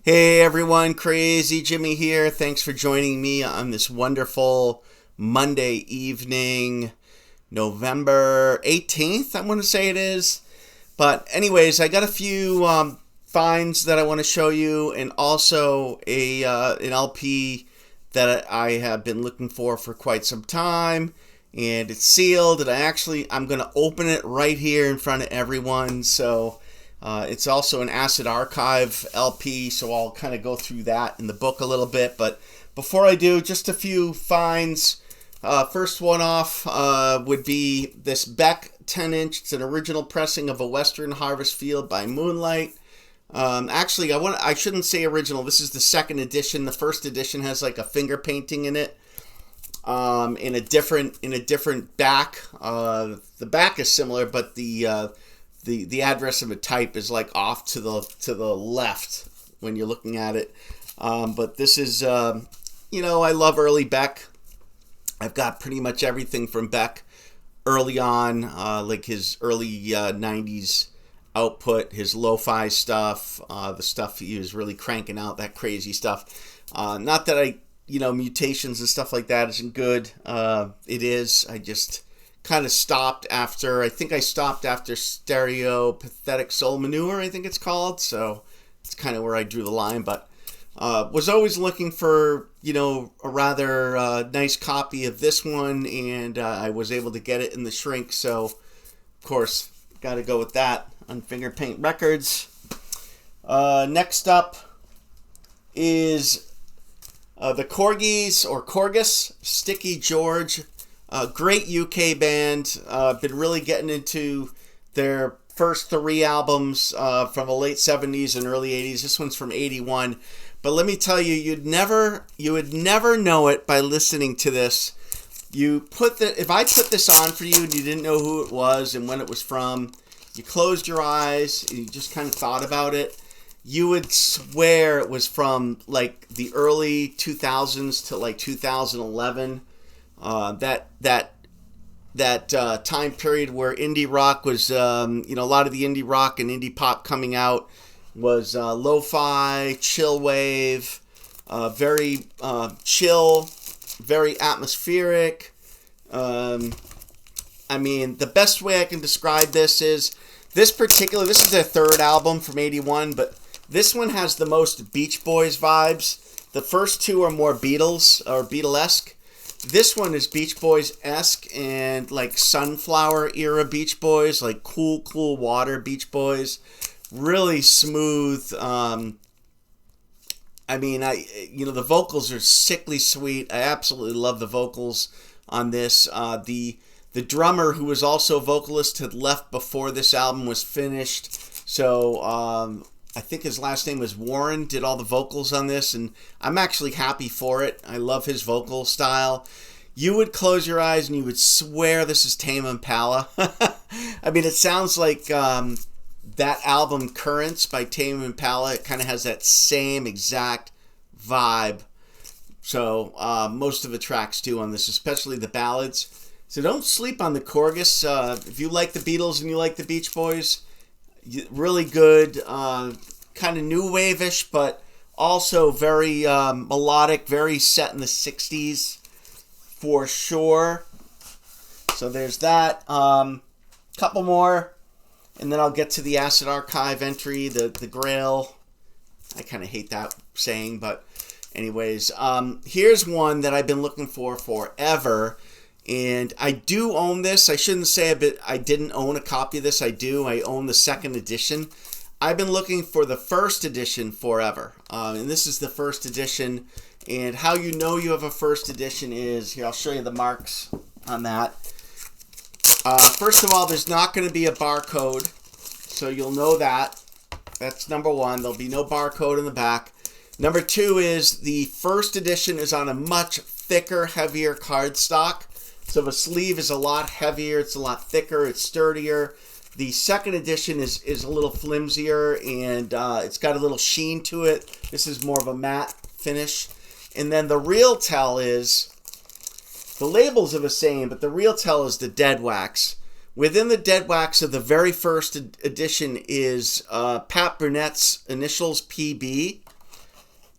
Hey everyone, Crazy Jimmy here. Thanks for joining me on this wonderful Monday evening, November 18th, I want to say it is. But anyways, I got a few finds that I want to show you, and also an LP that I have been looking for quite some time, and it's sealed, and I'm going to open it right here in front of everyone. So it's also an Acid Archive LP, so I'll kind of go through that in the book a little bit. But before I do, just a few finds. First one off would be this Beck 10-inch. It's an original pressing of a Western Harvest Field by Moonlight. Actually, I shouldn't say original. This is the second edition. The first edition has like a finger painting in it, in a different back. The back is similar, but the address of a type is like off to the left when you're looking at it. But this is, I love early Beck. I've got pretty much everything from Beck early on, like his early 90s output, his lo-fi stuff, the stuff he was really cranking out, that crazy stuff. Not that Mutations and stuff like that isn't good. It is. I just kind of stopped after, Stereo Pathetic Soul Manure, I think it's called. So it's kind of where I drew the line, but was always looking for, a rather nice copy of this one, and I was able to get it in the shrink. So, of course, got to go with that on Finger Paint Records. Next up is the Corgis, or Corgis, Sticky George. Great UK band. Been really getting into their first three albums from the late 70s and early 80s. This one's from 81. But let me tell you, you would never know it by listening to this. If I put this on for you and you didn't know who it was and when it was from, you closed your eyes and you just kind of thought about it, you would swear it was from like the early 2000s to like 2011. That time period where indie rock was, a lot of the indie rock and indie pop coming out was lo-fi, chill wave, very chill, very atmospheric. The best way I can describe this is this is their third album from 81, but this one has the most Beach Boys vibes. The first two are more Beatles or Beatlesque. This one is Beach Boys-esque and like Sunflower era Beach Boys, like cool water Beach Boys. Really smooth. The vocals are sickly sweet. I absolutely love the vocals on this. The drummer, who was also vocalist, had left before this album was finished. So I think his last name was Warren, did all the vocals on this, and I'm actually happy for it. I love his vocal style. You would close your eyes and you would swear this is Tame Impala. It sounds like that album Currents by Tame Impala. It kind of has that same exact vibe. So most of the tracks too on this, especially the ballads. So don't sleep on the Corgis. If you like the Beatles and you like the Beach Boys, really good, kind of new wave-ish, but also very melodic, very set in the 60s for sure. So there's that. Couple more, and then I'll get to the Acid Archive entry, the grail. I kind of hate that saying, but anyways, here's one that I've been looking for forever. And I do own this. I shouldn't say I didn't own a copy of this. I do. I own the second edition. I've been looking for the first edition forever. And this is the first edition. And how you know you have a first edition is, here, I'll show you the marks on that. First of all, there's not going to be a barcode. So you'll know that. That's number one. There'll be no barcode in the back. Number two is the first edition is on a much thicker, heavier cardstock. So the sleeve is a lot heavier, it's a lot thicker, it's sturdier. The second edition is a little flimsier, and it's got a little sheen to it. This is more of a matte finish. And then the real tell is, the labels are the same, but the real tell is the dead wax. Within the dead wax of the very first edition is Pat Burnett's initials, PB.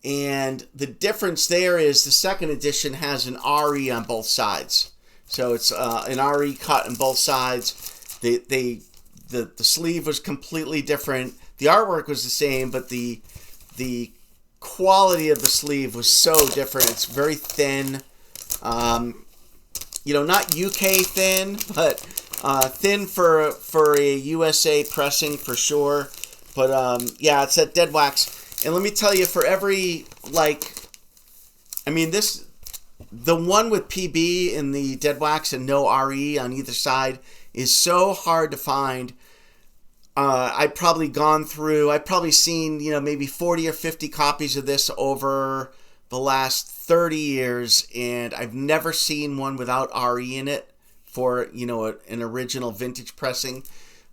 And the difference there is the second edition has an RE on both sides. So it's an RE cut on both sides. The sleeve was completely different. The artwork was the same, but the quality of the sleeve was so different. It's very thin. Not UK thin, but thin for a USA pressing for sure. But yeah, it's that dead wax. And let me tell you, for every, the one with PB in the dead wax and no RE on either side is so hard to find. I've probably seen, maybe 40 or 50 copies of this over the last 30 years, and I've never seen one without RE in it for, an original vintage pressing.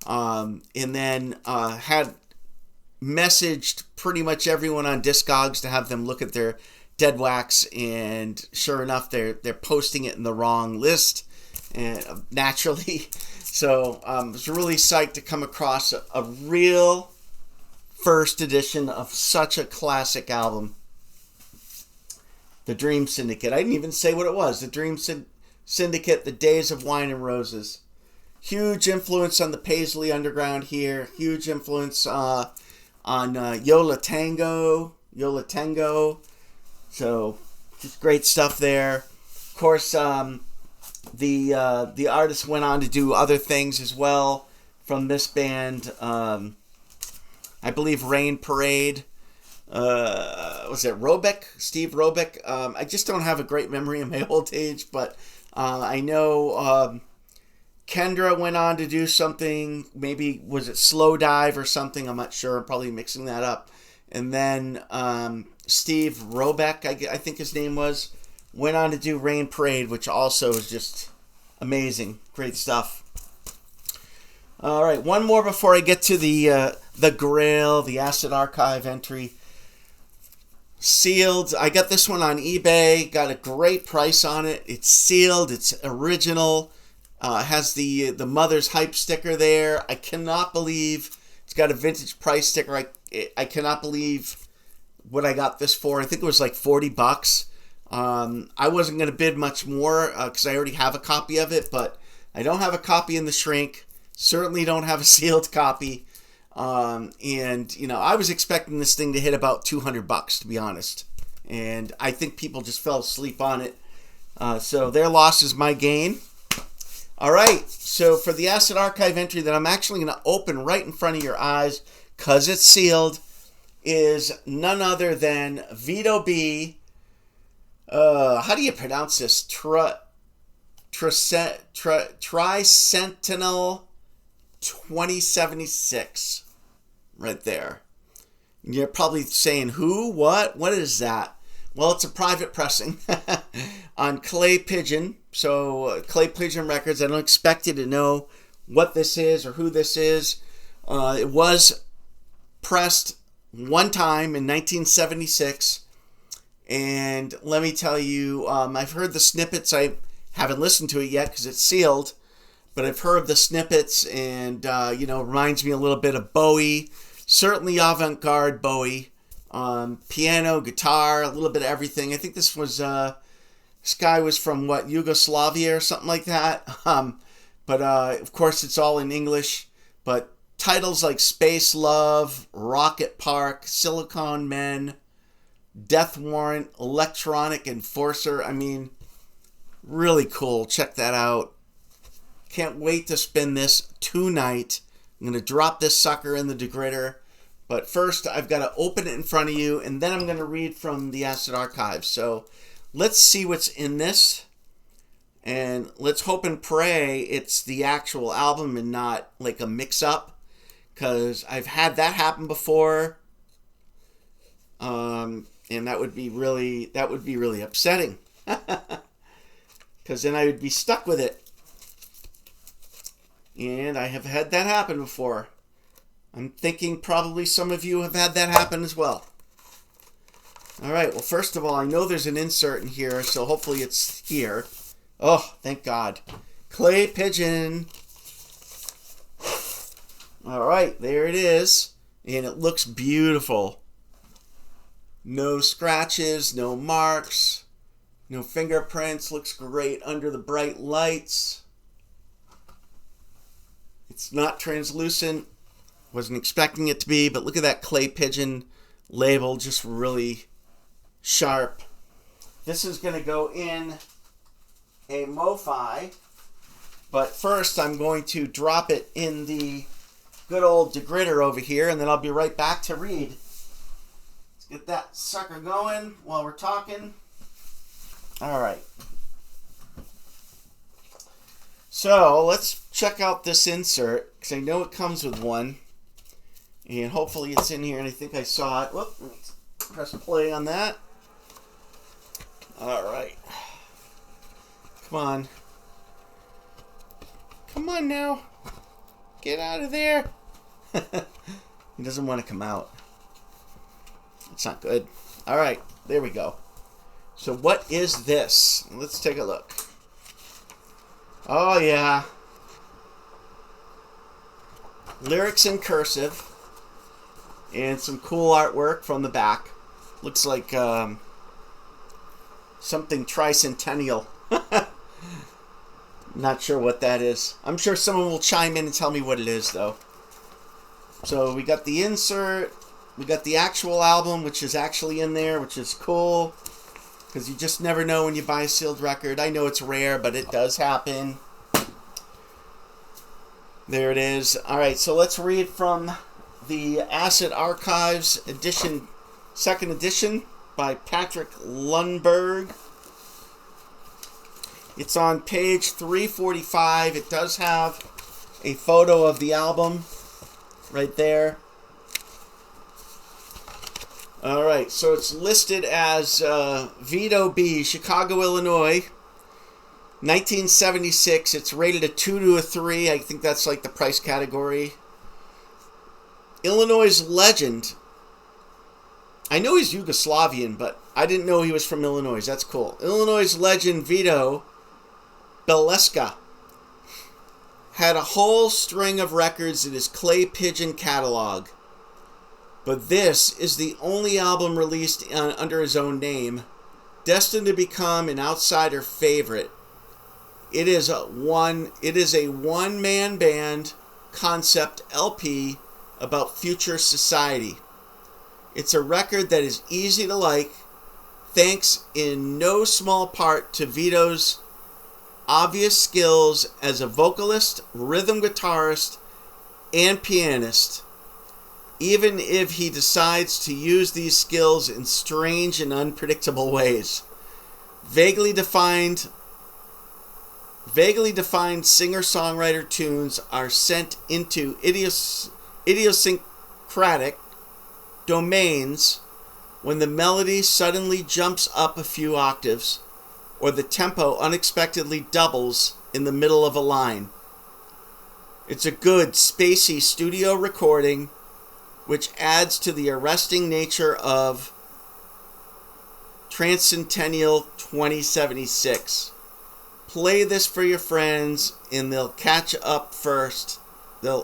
And then had messaged pretty much everyone on Discogs to have them look at their dead wax, and sure enough, they're posting it in the wrong list, and naturally. So I was really psyched to come across a real first edition of such a classic album. The Dream Syndicate. I didn't even say what it was. The Dream Syndicate, The Days of Wine and Roses. Huge influence on the Paisley Underground here. Huge influence on Yola Tango. So just great stuff there. Of course, the artist went on to do other things as well from this band. I believe Rain Parade. Was it Robeck? Steve Robeck? I just don't have a great memory in my old age, but I know Kendra went on to do something. Maybe was it Slow Dive or something? I'm not sure. I'm probably mixing that up. And then Steve Robeck, I think his name was, went on to do Rain Parade, which also is just amazing. Great stuff. All right, one more before I get to the Grail, the Acid Archive entry. Sealed. I got this one on eBay. Got a great price on it. It's sealed. It's original. Has the Mother's Hype sticker there. I cannot believe it's got a vintage price sticker. I cannot believe what I got this for. I think it was like $40. I wasn't going to bid much more because I already have a copy of it, but I don't have a copy in the shrink. Certainly don't have a sealed copy. And I was expecting this thing to hit about $200, to be honest. And I think people just fell asleep on it. So their loss is my gain. All right. So for the Acid Archive entry that I'm actually going to open right in front of your eyes, because it's sealed, is none other than Vyto B. How do you pronounce this? Tricentennial 2076. Right there. You're probably saying, who? What? What is that? Well, it's a private pressing on Clay Pigeon. So, Clay Pigeon Records. I don't expect you to know what this is or who this is. It was pressed one time in 1976. And let me tell you, I've heard the snippets. I haven't listened to it yet because it's sealed. But I've heard the snippets, and, reminds me a little bit of Bowie. Certainly avant-garde Bowie. Piano, guitar, a little bit of everything. I think this guy was from, Yugoslavia or something like that. But of course, it's all in English. But titles like Space Love, Rocket Park, Silicon Men, Death Warrant, Electronic Enforcer. I mean, really cool. Check that out. Can't wait to spin this tonight. I'm going to drop this sucker in the degritter. But first, I've got to open it in front of you, and then I'm going to read from the Acid Archive. So let's see what's in this. And let's hope and pray it's the actual album and not like a mix-up. Because I've had that happen before. And that would be really upsetting. Because then I would be stuck with it. And I have had that happen before. I'm thinking probably some of you have had that happen as well. All right, well, first of all, I know there's an insert in here, so hopefully it's here. Oh, thank God. Clay Pigeon. All right, there it is. And it looks beautiful. No scratches, no marks, no fingerprints. Looks great under the bright lights. It's not translucent. Wasn't expecting it to be, but look at that clay pigeon label, just really sharp. This is going to go in a MoFi, but first I'm going to drop it in the good old degritter over here, and then I'll be right back to read. Let's get that sucker going while we're talking. All right. So let's check out this insert, because I know it comes with one, and hopefully it's in here, and I think I saw it. Whoop, let's press play on that. All right. Come on. Come on now. Get out of there. He doesn't want to come out. It's not good. All right. There we go. So what is this? Let's take a look. Oh, yeah. Lyrics in cursive. And some cool artwork from the back. Looks like something Tricentennial. Not sure what that is. I'm sure someone will chime in and tell me what it is, though. So we got the insert. We got the actual album, which is actually in there, which is cool. Because you just never know when you buy a sealed record. I know it's rare, but it does happen. There it is. All right, so let's read from the Acid Archives edition, second edition by Patrick Lundberg. It's on page 345. It does have a photo of the album right there. All right, so it's listed as Vyto B, Chicago, Illinois, 1976. It's rated a 2 to a 3. I think that's like the price category. Illinois legend. I know he's Yugoslavian, but I didn't know he was from Illinois. That's cool. Illinois legend Vyto Beleska had a whole string of records in his Clay Pigeon catalog, but this is the only album released under his own name, destined to become an outsider favorite. It is a one-man band concept LP about future society. It's a record that is easy to like, thanks in no small part to Vyto's obvious skills as a vocalist, rhythm guitarist, and pianist, even if he decides to use these skills in strange and unpredictable ways. Vaguely defined singer-songwriter tunes are sent into idiosyncratic domains when the melody suddenly jumps up a few octaves, or the tempo unexpectedly doubles in the middle of a line. It's a good, spacey studio recording, which adds to the arresting nature of Tricentennial 2076. Play this for your friends, and they'll catch up first. They'll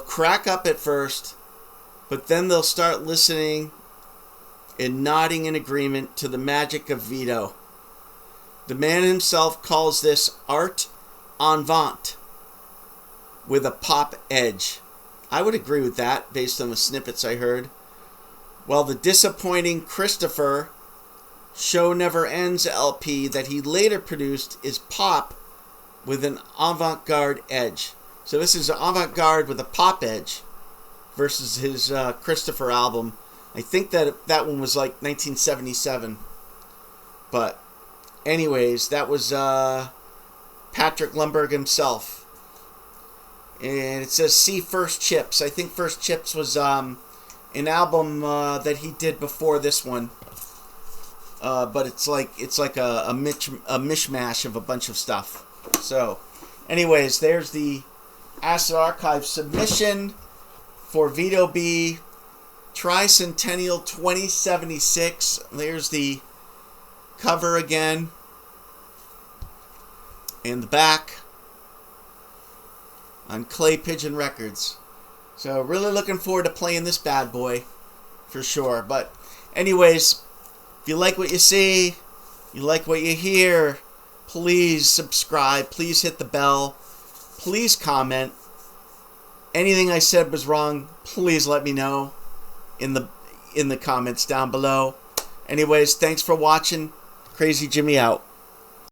crack up at first, but then they'll start listening and nodding in agreement to the magic of Vyto. The man himself calls this art avant with a pop edge. I would agree with that based on the snippets I heard. While the disappointing Christopher Show Never Ends LP that he later produced is pop with an avant-garde edge. So this is avant-garde with a pop edge versus his Christopher album. I think that one was like 1977. But anyways, that was Patrick Lundberg himself. And it says see First Chips. I think First Chips was an album that he did before this one. But it's like a mishmash of a bunch of stuff. So, anyways, there's the Acid Archive submission for Vyto B Tricentennial 2076. There's the cover again, and the back on Clay Pigeon Records. So really looking forward to playing this bad boy for sure. But Anyways, if you like what you see, you like what you hear, please subscribe. Please hit the bell. Please comment. Anything I said was wrong, please let me know in the comments down below. Anyways, thanks for watching. Crazy Jimmy out.